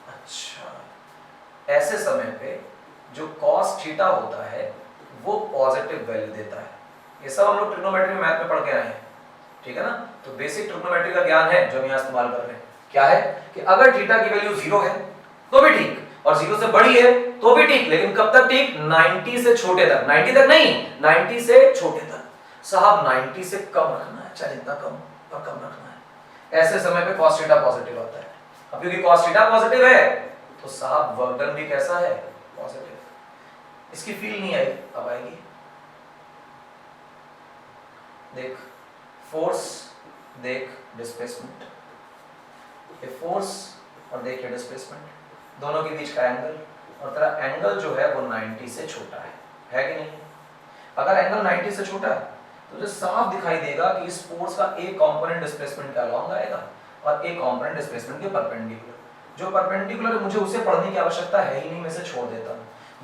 अच्छा, ऐसे समय पे जो cos थीटा होता है वो पॉजिटिव वैल्यू देता है। ये सब हम लोग ट्रिग्नोमेट्री में मैथ में पढ़ के आए हैं, ठीक है ना। तो बेसिक ट्रिग्नोमेट्री का ज्ञान है जो हम यहाँ इस्तेमाल कर रहे हैं। क्या है कि अगर थीटा की वैल्यू 0 है तो भी ठीक, और 0 से बड़ी है तो भी ठीक, लेकिन कब तक ठीक? 90 से छोटे तक। 90 तक नहीं, 90 से छोटे तक। साहब 90 से कम रखना है, चाहे जितना कम और कम रखना है। ऐसे समय पे cos थीटा पॉजिटिव आता है। अब क्योंकि cos थीटा पॉजिटिव है तो साहब वर्क डन भी कैसा है? पॉजिटिव। इसकी फील नहीं आई, अब आएगी। देख फोर्स, देख डिस्प्लेसमेंट, ये फोर्स और देख ये डिस्प्लेसमेंट, दोनों के बीच का एंगल, और तेरा एंगल जो है वो 90 से छोटा है कि नहीं? अगर एंगल 90 से छोटा है तो जो साफ दिखाई देगा कि इस फोर्स का एक कंपोनेंट डिस्प्लेसमेंट के अलोंग आएगा और एक कंपोनेंट डिस्प्लेसमेंट के परपेंडिकुलर। जो परपेंडिकुलर है मुझे उसे पढ़ने की आवश्यकता है ही नहीं, मैं इसे छोड़ देता हूं।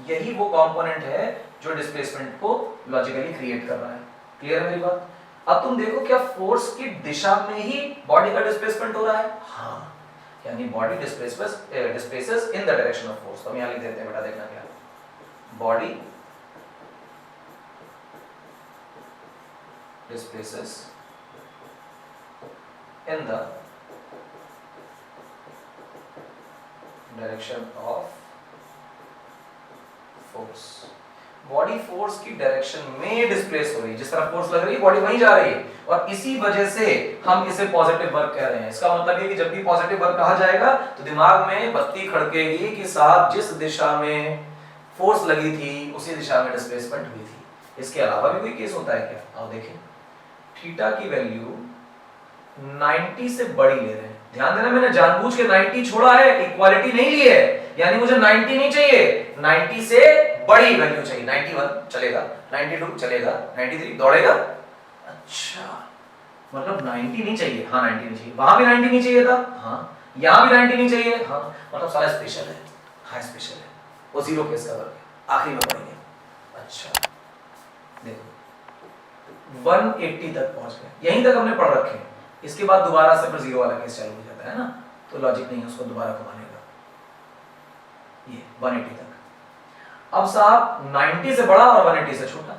यही वो कंपोनेंट है जो डिस्प्लेसमेंट को लॉजिकली क्रिएट कर रहा है। क्लियर है मेरी बात? अब तुम देखो, क्या फोर्स की दिशा में ही बॉडी का डिस्प्लेसमेंट हो रहा है? हाँ, यानी body displaces in the direction of force. तो हम यहां लिख देते हैं बेटा, देखना क्या, body displaces in the direction of force। Body force की डायरेक्शन में डिस्प्लेस हो रही है, जिस तरफ फोर्स लग रही है बॉडी वहीं जा रही है, और इसी वजह से हम इसे पॉजिटिव वर्क कह रहे हैं। इसका मतलब है कि जब भी पॉजिटिव वर्क कहा जाएगा तो दिमाग में बत्ती खड़केगी कि साहब जिस दिशा में फोर्स लगी थी उसी दिशा में डिस्प्लेसमेंट हुई थी। इसके अलावा भी कोई केस होता है क्या? आओ देखें। थीटा की वैल्यू 90 से बड़ी ले रहे हैं, ध्यान देना, मैंने जानबूझ के 90 छोड़ा है, इक्वालिटी नहीं ली है, यानी मुझे 90 नहीं चाहिए, 90 से बड़ी वैल्यू चाहिए। 91 चलेगा, 92 चलेगा, 93 दौड़ेगा। अच्छा, मतलब 90 नहीं चाहिए। हाँ 90 नहीं चाहिए, वहां भी 90 नहीं चाहिए था, हाँ यहां भी 90 नहीं चाहिए, हाँ मतलब सारा स्पेशल है। हाँ स्पेशल है, वो जीरो केस का वर्क है। आखिरी में पढ़ेंगे। अच्छा देखो 180 तक पहुंच गए, यहीं तक हमने पढ़ रखे हैं। इसके बाद दोबारा से फिर जीरो वाला केस चालू हो जाता है ना, तो लॉजिक नहीं है उसको दोबारा घुमाने का। ये 180 तक। अब साहब 90 से बड़ा और 180 से छोटा,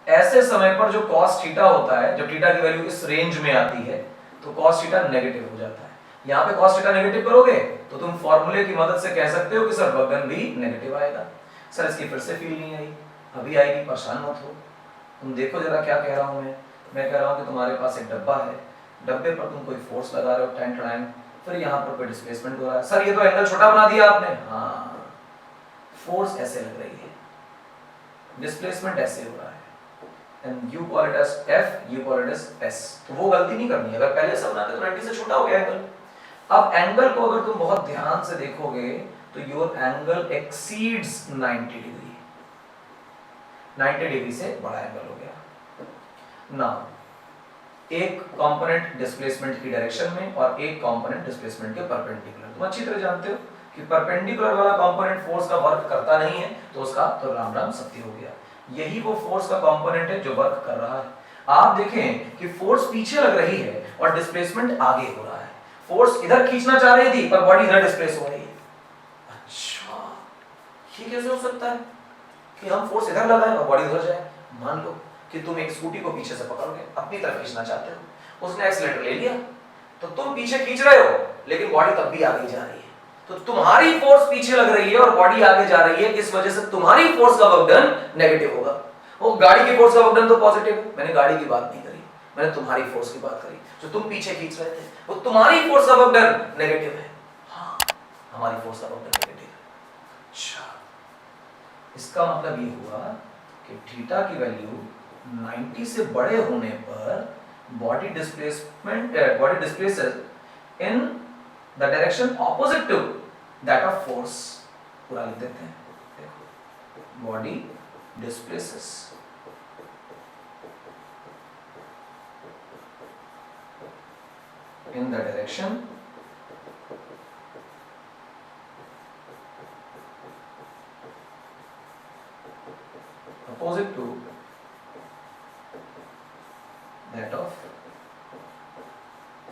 ऐसे समय पर जो cos थीटा होता है, जब थीटा की वैल्यू इस रेंज में आती है तो cos थीटा नेगेटिव हो जाता है। यहाँ पे cos थीटा नेगेटिव करोगे तो तुम फॉर्मूले की मदद से कह सकते हो कि सर वर्गन भी नेगेटिव आएगा। सर इसकी फिर से फील नहीं आई, अभी आएगी, परेशान मत हो। तुम देखो जरा क्या कह रहा हूं मैं कह रहा हूं कि तुम्हारे पास एक डब्बा है, डब्बे पर तुम कोई फोर्स लगा रहे हो टेन टाइम, फिर यहाँ पर कोई डिस्प्लेसमेंट हो रहा है। सर ये तो एंगल छोटा बना दिया आपने। हाँ, फोर्स ऐसे लग रही है, डिस्प्लेसमेंट ऐसे हो रहा है, and you call it as F, you call it as S। तो वो गलती नहीं करनी है। अगर पहले से बनाते तो 90 से छोटा हो गया एंगल। अब एंगल को अगर तुम बहुत ध्यान से देखोगे तो your angle exceeds 90 degree, 90 degree से बड़ा एंगल हो गया। नाउ एक कंपोनेंट डिस्प्लेसमेंट की डायरेक्शन में और एक कंपोनेंट डिस्प्लेसमेंट के परपेंडिकुलर। तुम अच्छी तरह जानते हो कि परपेंडिकुलर वाला कंपोनेंट फोर्स का वर्क करता नहीं है, तो उसका तो राम राम सत्य हो गया। यही वो फोर्स का कंपोनेंट है जो वर्क कर रहा है। आप देखें कि फोर्स पीछे लग रही है और डिस्प्लेसमेंट आगे हो रहा है। फोर्स इधर खींचना चाह रही थी पर बॉडी इधर डिस्प्लेस हो रही है। अच्छा, ये कैसे हो सकता है कि हम फोर्स इधर लगाएं और बॉडी उधर जाए? मान लो कि तुम एक स्कूटी को पीछे से पकड़ोगे, अपनी तरफ खींचना चाहते हो, उसने एक्सीलरेटर ले लिया, तो तुम पीछे खींच रहे हो लेकिन बॉडी तब भी आगे जा रही है, तो तुम्हारी फोर्स पीछे लग रही है और बॉडी आगे जा रही है, इस वजह से तुम्हारी फोर्स का वर्क डन नेगेटिव होगा। वो गाड़ी की फोर्स का वर्क डन तो पॉजिटिव है। मैंने गाड़ी की बात नहीं करी, मैंने तुम्हारी फोर्स की बात करी। जो तुम पीछे खींच रहे थे वो तुम्हारी फोर्स का वर्क डन नेगेटिव है। हाँ, हमारी फोर्स का वर्क डन नेगेटिव है। अच्छा, इसका मतलब ये हुआ कि थीटा की वैल्यू 90 से बड़े होने पर body displaces in the direction opposite to that of force. पूरा लिख देते हैं, देखो, body displaces in the direction opposite to that of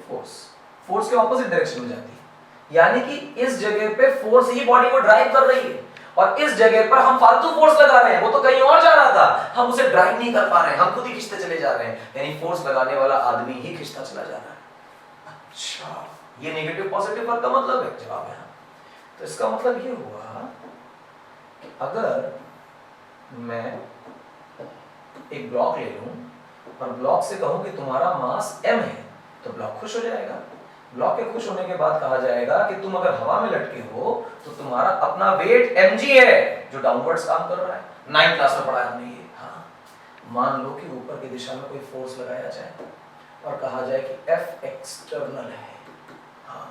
force। Force के ऑपोजिट डायरेक्शन में जाती है, यानी कि इस जगह पे फोर्स ही बॉडी को ड्राइव कर रही है और इस जगह पर हम फालतू फोर्स लगा रहे हैं। वो तो कहीं और जा रहा था, हम उसे ड्राइव नहीं कर पा रहे हैं, हम खुद ही खींचते चले जा रहे हैं, यानी फोर्स लगाने वाला आदमी ही खींचता चला जा रहा है। अच्छा, ये नेगेटिव पॉजिटिव वर्क का मतलब है? जवाब है। तो इसका मतलब ये हुआ कि अगर मैं एक ब्लॉक ले लूं और ब्लॉक से कहूं कि तुम्हारा मास m है, तो ब्लॉक खुश हो जाएगा। ब्लॉक के खुश होने के बाद कहा जाएगा कि तुम अगर हवा में लटके हो तो तुम्हारा अपना वेट mg है जो डाउनवर्ड्स काम कर रहा है। 9th क्लास में पढ़ा है हमने ये। हाँ, मान लो कि ऊपर की दिशा में कोई फोर्स लगाया जाए और कहा जाए कि F एक्सटर्नल है। हाँ,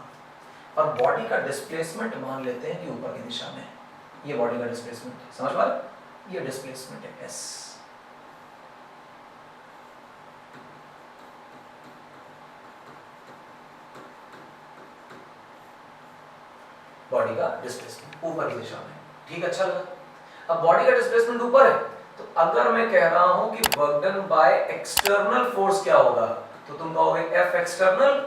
और बॉडी का डिस्प्लेसमेंट मान लेते हैं कि ऊपर की दिशा में, ये बॉडी का डिस्प्लेसमेंट है, समझ पा रहे? ये डिस्प्लेसमेंट है S। बॉडी का डिस्प्लेसमेंट ऊपर की दिशा में, ठीक, अच्छा लगा। अब बॉडी का डिस्प्लेसमेंट ऊपर है, तो अगर मैं कह रहा हूं कि work done by external force क्या होगा, तो तुम कहोगे F external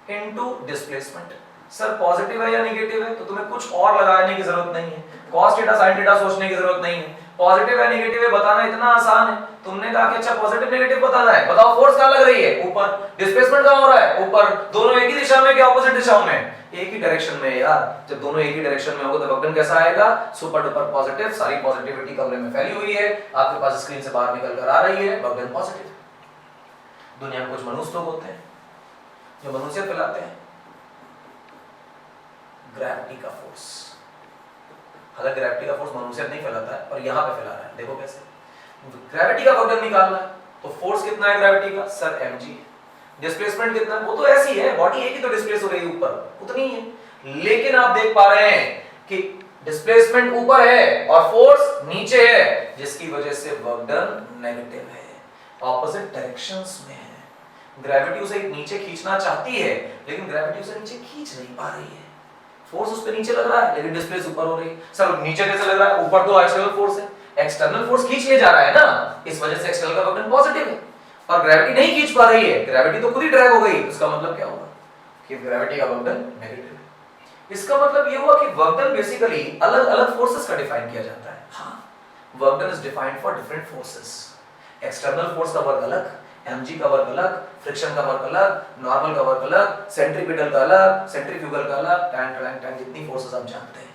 into displacement. Sir positive है या नेगेटिव है? तो तुम्हें कुछ और लगाने की जरूरत नहीं है, cos थीटा sin थीटा सोचने की जरूरत नहीं है। पॉजिटिव है नेगेटिव है बताना इतना आसान है। तुमने कहा कि अच्छा पॉजिटिव नेगेटिव बताना है, बताओ फोर्स कहां लग रही है? ऊपर। डिस्प्लेसमेंट कहां हो रहा है? ऊपर। दोनों एक ही दिशा में कि ऑपोजिट दिशाओं में? एक ही डायरेक्शन में यार। जब दोनों एक ही डायरेक्शन में होगा तो वर्क डन कैसा आएगा? Super duper positive. सारी पॉजिटिविटी कमरे में फैली हुई है, आपके पास स्क्रीन से बाहर निकल कर आ रही है, वर्क डन पॉजिटिव। दुनिया में कुछ मनुष्य लोग होते हैं जो मनुष्य फैलाते हैं ग्रेविटी का फोर्स। हालांकि ग्रेविटी का फोर्स मनुष्य नहीं फैलाता है, और यहां पे फैला रहा है। देखो कैसे, ग्रेविटी का वर्क डन निकालना है तो फोर्स कितना है ग्रेविटी का? Sir mg। डिस्प्लेसमेंट कितना है? वो तो ऐसी है, बॉडी एक ही तो डिस्प्लेस हो रही है ऊपर, उतनी ही है। लेकिन आप देख पा रहे हैं कि डिस्प्लेसमेंट ऊपर है और फोर्स नीचे है, जिसकी वजह से वर्क डन नेगेटिव है, ऑपोजिट डायरेक्शंस में है। ग्रेविटी उसे नीचे खींचना चाहती है लेकिन ग्रेविटी उसे नीचे खींच नहीं पा रही है। फोर्स उस पे नीचे लग रहा है लेकिन डिस्प्लेस ऊपर हो रही है। सर नीचे कैसे लग रहा है? ऊपर तो एक्सटर्नल फोर्स है, एक्सटर्नल फोर्स खींच ले जा रहा है ना, इस वजह से एक्सटर्नल का वर्क डन पॉजिटिव है। और ग्रेविटी नहीं खींच पा रही है, ग्रेविटी तो खुद ही ड्रैग हो गई, उसका मतलब क्या होगा कि ग्रेविटी का वर्क डन नेगेटिव है। इसका मतलब ये हुआ कि वर्क डन बेसिकली अलग-अलग फोर्सेस का डिफाइन किया जाता है। हां, work done is defined for different forces. External force का वर्क अलग, mg का वर्क अलग, फ्रिक्शन का वर्क अलग, नॉर्मल का वर्क अलग, सेंट्रीपिटल का अलग, सेंट्रीफ्यूगल का अलग, टैन जितनी फोर्सेस आप जानते हैं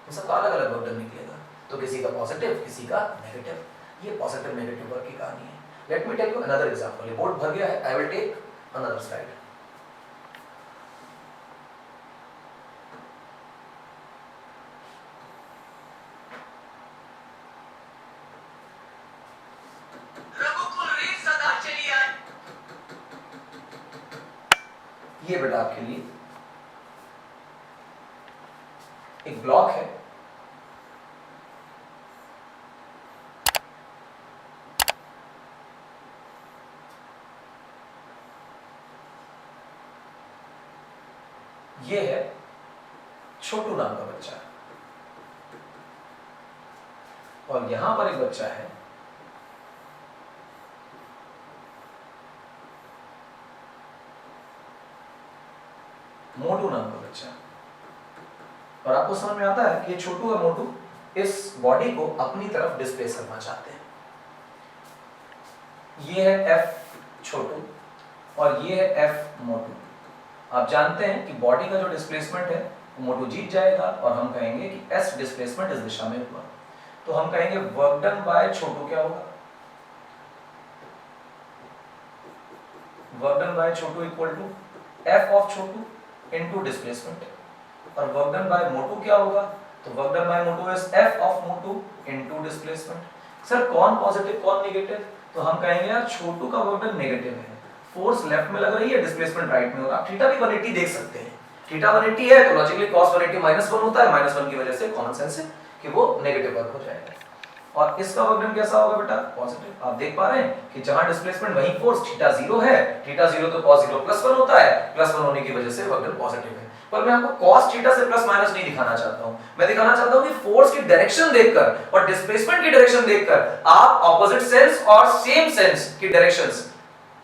इन सब का अलग-अलग वर्क डन निकलेगा। तो किसी का पॉजिटिव, किसी का नेगेटिव। ये पॉजिटिव नेगेटिव वर्क की कहानी है। Let me tell you another example. Board भर गया है, I will take another slide. ये बेटा आपके लिए एक ब्लॉक है, ये है छोटू नाम का बच्चा और यहां पर एक बच्चा है मोटू नाम का बच्चा। और आपको समझ में आता है कि ये छोटू और मोटू इस बॉडी को अपनी तरफ डिस्प्लेस करना चाहते हैं। ये है एफ छोटू और ये है एफ मोटू। आप जानते हैं कि बॉडी का जो डिस्प्लेसमेंट है वो मोटू जीत जाएगा और हम कहेंगे कि एस डिस्प्लेसमेंट इस दिशा में हुआ। तो हम कहेंगे वर्क डन बाय छोटू क्या होगा? Work done by Chhotu equal to F of Chhotu into displacement. और वर्क डन बाय मोटू क्या होगा? तो work done by Motu is F of Motu into displacement. Sir कौन पॉजिटिव कौन नेगेटिव? तो हम कहेंगे यार छोटू का वर्क डन नेगेटिव है, फोर्स लेफ्ट में लग रही है, डिस्प्लेसमेंट राइट में हो रहा है। थीटा भी 180 देख सकते हैं, थीटा 180 है तो लॉजिकली cos 180 -1 होता है, -1 की वजह से कॉमन सेंस है कि वो नेगेटिव वर्क हो जाएगा। और इसका वर्क डन कैसा होगा बेटा? पॉजिटिव। आप देख पा रहे हैं कि जहां डिस्प्लेसमेंट वहीं फोर्स थीटा 0 है, थीटा 0 तो cos 0 +1 होता है, +1 होने की वजह से वर्क डन पॉजिटिव है। पर मैं आपको cos थीटा से प्लस माइनस नहीं दिखाना चाहता हूं, मैं दिखाना चाहता हूं कि फोर्स की डायरेक्शन देखकर और डिस्प्लेसमेंट की डायरेक्शन देखकर आप ऑपोजिट सेंस और सेम सेंस की डायरेक्शंस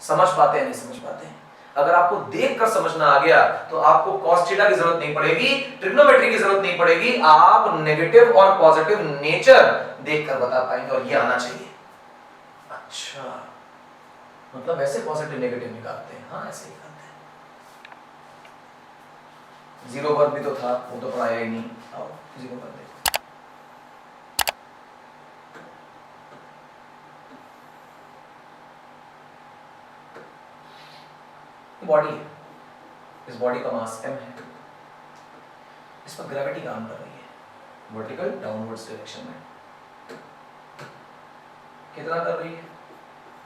समझ पाते हैं नहीं समझ पाते हैं। अगर आपको देखकर समझना आ गया तो आपको cos थीटा की जरूरत नहीं पड़ेगी, ट्रिग्नोमेट्री की जरूरत नहीं पड़ेगी, आप नेगेटिव और पॉजिटिव नेचर देखकर बता पाएंगे और ये आना चाहिए। अच्छा, मतलब ऐसे पॉजिटिव नेगेटिव निकालते हैं? हाँ ऐसे निकालते हैं। जीरो वर्ग भी तो था, वो तो पढ़ाया ही नहीं। आओ जीरो वर्ग देखो। बॉडी है, इस बॉडी का मास m है, इस पर ग्रेविटी काम कर रही है वर्टिकल डाउनवर्ड्स डायरेक्शन में। कितना कर रही है?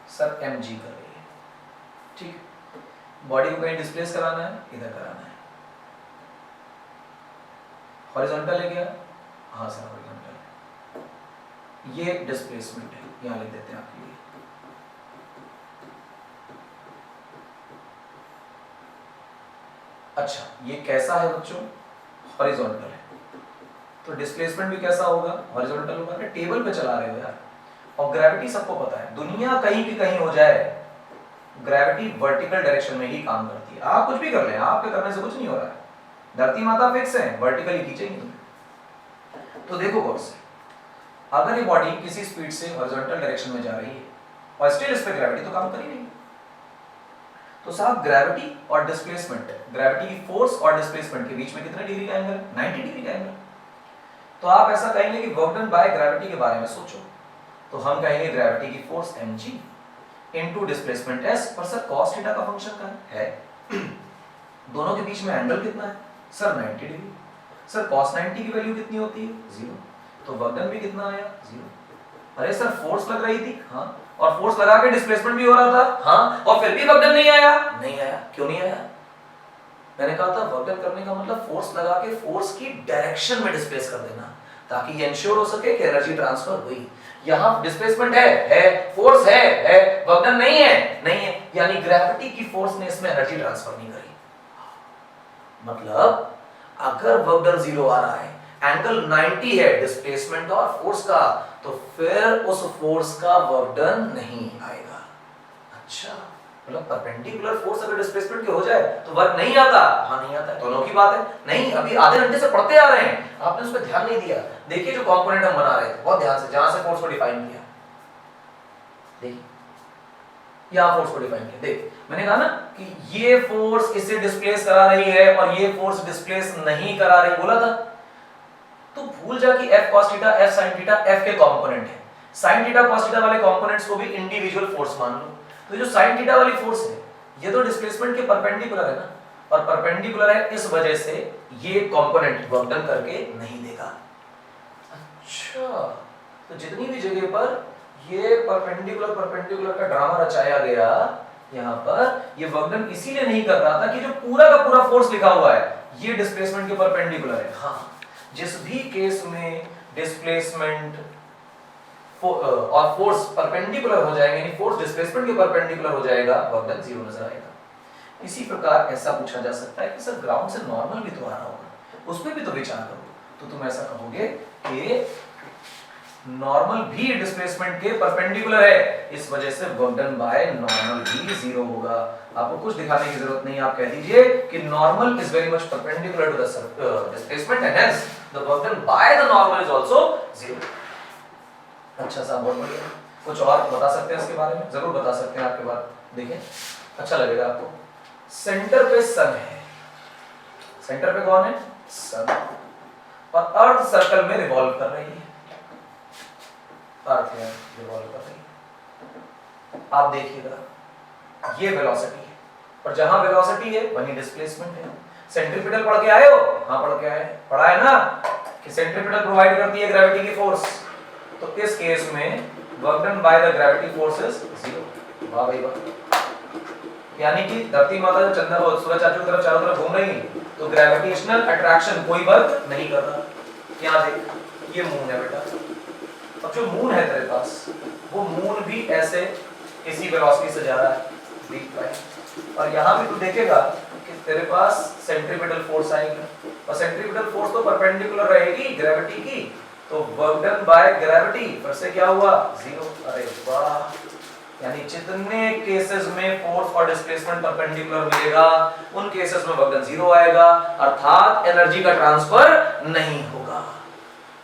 सर mg कर रही है। ठीक है, बॉडी को कहीं डिस्प्लेस कराना है, इधर कराना है। हॉरिजॉन्टल है क्या? हाँ सर हॉरिजॉन्टल। ये डिस्प्लेसमेंट है, यहां लिख देते हैं आपके लिए। अच्छा, ये कैसा है बच्चों? हॉरिजॉन्टल है, तो डिस्प्लेसमेंट भी कैसा होगा? हॉरिजॉन्टल होगा। ना टेबल पे चला रहे हो यार। और ग्रेविटी सबको पता है, दुनिया कहीं की कहीं हो जाए, ग्रेविटी वर्टिकल डायरेक्शन में ही काम करती है। आप कुछ भी कर लें, आपके करने से कुछ नहीं हो रहा है, धरती माता फिक्स है, वर्टिकली खींचेंगे। तो देखो गौर से, अगर ये बॉडी किसी स्पीड से हॉरिजॉन्टल डायरेक्शन में जा रही है और स्टिल इस पे ग्रेविटी तो काम कर ही नहीं, तो साहब ग्रेविटी और डिस्प्लेसमेंट, ग्रेविटी की फोर्स और डिस्प्लेसमेंट के बीच में कितने डिग्री का एंगल? 90 डिग्री का एंगल। तो आप ऐसा कहेंगे कि वर्क डन बाय ग्रेविटी के बारे में सोचो, तो हम कहेंगे ग्रेविटी की force mg into displacement s। पर सर cos थीटा का फंक्शन का है दोनों के बीच में एंगल कितना है? Sir 90 degree. सर cos 90 की वैल्यू कितनी होती है? 0। तो वर्क डन भी कितना आया? 0। अरे सर फोर्स लग रही थी, हाँ, और फोर्स लगा के डिस्प्लेसमेंट भी हो रहा था, हाँ, और फिर भी वर्क डन नहीं आया। नहीं आया, क्यों नहीं आया? मैंने कहा था वर्क डन करने का मतलब फोर्स लगा के फोर्स की डायरेक्शन में डिस्प्लेस कर देना, ताकि ये इंश्योर हो सके कि एनर्जी ट्रांसफर हुई। यहां डिस्प्लेसमेंट है, फोर्स है, वर्क डन नहीं है, नहीं है, यानी ग्रेविटी की फोर्स ने इसमें एनर्जी ट्रांसफर नहीं करी। मतलब अगर वर्क डन 0 आ रहा है, एंगल 90 है डिस्प्लेसमेंट और फोर्स का, तो फिर उस फोर्स का वर्क डन नहीं आएगा। अच्छा, मतलब परपेंडिकुलर फोर्स अगर डिस्प्लेसमेंट के हो जाए तो वर्क नहीं आता? हाँ नहीं आता है, दोनों की बात है। नहीं, अभी आधे घंटे से पढ़ते आ रहे हैं, आपने उस पर ध्यान नहीं दिया। देखिए जो कंपोनेंट हम बना रहे थे, बहुत ध्यान से, जहां से फोर्स को डिफाइन किया, देखिए यहां फोर्स को डिफाइन किया। देख, मैंने कहा ना कि ये फोर्स इसे डिस्प्लेस करा रही है और ये फोर्स डिस्प्लेस नहीं करा रही, बोला था। तो भूल जा कि f cos theta, f sin theta f के कंपोनेंट है। sin थीटा cos थीटा वाले कंपोनेंट्स को भी इंडिविजुअल फोर्स मान लो। तो जो sin थीटा वाली फोर्स है, ये तो डिस्प्लेसमेंट के परपेंडिकुलर है ना, और परपेंडिकुलर है, इस वजह से ये कंपोनेंट वर्क डन करके नहीं देगा। अच्छा, तो जितनी भी जगह पर ये परपेंडिकुलर का ड्रामा रचाया गया, यहाँ पर ये वर्क डन इसीलिए नहीं कर रहा था कि जो पूरा का पूरा फोर्स लिखा हुआ है ये डिस्प्लेसमेंट के परपेंडिकुलर है। हाँ, जिस भी केस में डिस्प्लेसमेंट और फोर्स परपेंडिकुलर हो जाएगा, यानी फोर्स डिस्प्लेसमेंट के परपेंडिकुलर हो जाएगा, वर्क डन 0 नजर आएगा। इसी प्रकार ऐसा पूछा जा सकता है कि सर ग्राउंड से नॉर्मल भी तो आ रहा होगा, उस पर भी तो विचार करो। तो तुम ऐसा कहोगे कि नॉर्मल भी डिस्प्लेसमेंट के परपेंडिकुलर है, इस वजह से वर्क डन बाय नॉर्मल भी 0 होगा। आपको कुछ दिखाने की जरूरत नहीं, आप कह दीजिए कि normal is very much perpendicular to the displacement and hence the work done by the normal is also 0। अच्छा साहब, बहुत बढ़िया। कुछ और बता सकते हैं इसके बारे में? जरूर बता सकते हैं, आपके बात देखिए अच्छा लगेगा आपको। सेंटर पे सन है, सेंटर पे कौन है? सन, और अर्थ सर्कल में रिवॉल्व कर रही है, अर्थ है रिवॉल्व कर रही है। आप देखिएगा ये वेलोसिटी है, और जहां वेलोसिटी है वहीं डिस्प्लेसमेंट है। सेंट्रीपिटल पढ़ के आए हो? हाँ पढ़ के आए, पढ़ा है ना कि सेंट्रीपिटल प्रोवाइड करती है ग्रेविटी की फोर्स। तो इस केस में work done by the gravity force is 0। वाह भाई वाह, यानी कि धरती माता जो चंद्रमा और सूरज चारों तरफ घूम रही है, तो ग्रेविटेशनल अट्रैक्शन कोई वर्क नहीं कर रहा। यहां देख, ये मून है बेटा, अब जो मून है तेरे पास, वो मून भी ऐसे इसी वेलोसिटी से जा रहा है, देख पाए। और यहां भी तू देखेगा कि तेरे पास सेंट्रीपिटल फोर्स आएगी, और सेंट्रीपिटल फोर्स तो परपेंडिकुलर रहेगी ग्रेविटी की, तो वर्क डन बाय ग्रेविटी फिर से क्या हुआ? 0। अरे वाह, यानी जितने केसेस में फोर्स और डिस्प्लेसमेंट परपेंडिकुलर मिलेगा, उन केसेस में वर्क डन 0 आएगा, अर्थात एनर्जी का ट्रांसफर नहीं होगा।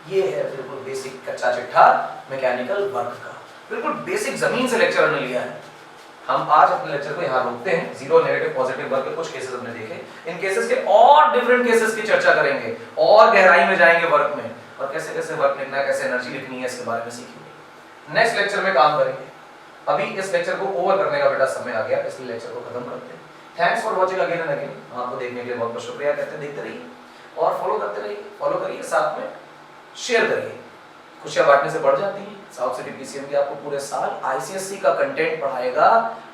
ये है बिल्कुल बेसिक कच्चा चिट्ठा मैकेनिकल वर्क का, बिल्कुल बेसिक जमीन से लेक्चर हमने लिया है। हम आज अपने लेक्चर को यहाँ रोकते हैं। जीरो, नेगेटिव, पॉजिटिव वर्क के कुछ केसेस हमने देखे, इन केसेस के और डिफरेंट केसेस की चर्चा करेंगे, और गहराई में जाएंगे वर्क में, और कैसे कैसे वर्क लिखना है, कैसे एनर्जी लिखनी है, इसके बारे में सीखेंगे। नेक्स्ट लेक्चर में काम करेंगे। अभी इस लेक्चर को ओवर करने का बेटा समय आ गया, इसलिए लेक्चर को खत्म करते हैं। Thanks for watching again and again. आपको देखने के लिए बहुत बहुत शुक्रिया कहते हैं। देखते रहिए और फॉलो करते रहिए, फॉलो करिए, साथ में शेयर करिए। खुशियां बांटने से बढ़ जाती हैं। साउथ सिटी पीसीएम की आपको पूरे साल आईसीएससी का कंटेंट पढ़ाएगा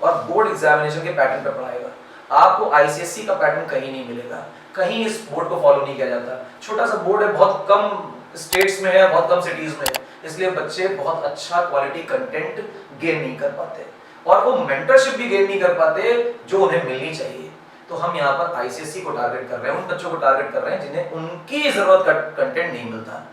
और बोर्ड एग्जामिनेशन के पैटर्न पे पढ़ाएगा। आपको आईसीएससी का पैटर्न कहीं नहीं मिलेगा, कहीं इस बोर्ड को फॉलो नहीं किया जाता। छोटा सा बोर्ड है, बहुत कम स्टेट्स में है, बहुत कम सिटीज में है, इसलिए बच्चे बहुत अच्छा क्वालिटी कंटेंट गेन नहीं कर पाते, और वो मेंटरशिप भी गेन नहीं कर पाते जो उन्हें मिलनी चाहिए। तो हम यहाँ पर आईसीएससी को टारगेट कर रहे हैं, उन बच्चों को टारगेट कर रहे हैं जिन्हें उनकी जरूरत का कंटेंट नहीं मिलता।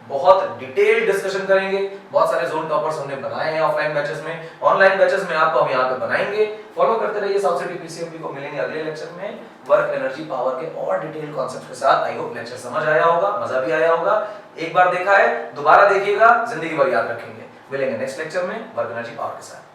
बहुत डिटेल डिस्कशन करेंगे, बहुत सारे जोन टॉपर्स हमने बनाए हैं ऑफलाइन बैचेस में, ऑनलाइन बैचेस में आपको हम यहाँ पे बनाएंगे। फॉलो करते रहिए साउथ सिटी पीसीएमबी को। मिलेंगे अगले लेक्चर में वर्क, एनर्जी, पावर के और डिटेल कॉन्सेप्ट के साथ। आई होप लेक्चर समझ आया होगा, मजा भी आया होगा। एक बार देखा है, दोबारा देखिएगा, जिंदगी भर याद रखेंगे। मिलेंगे नेक्स्ट लेक्चर में वर्क, एनर्जी, पावर के साथ।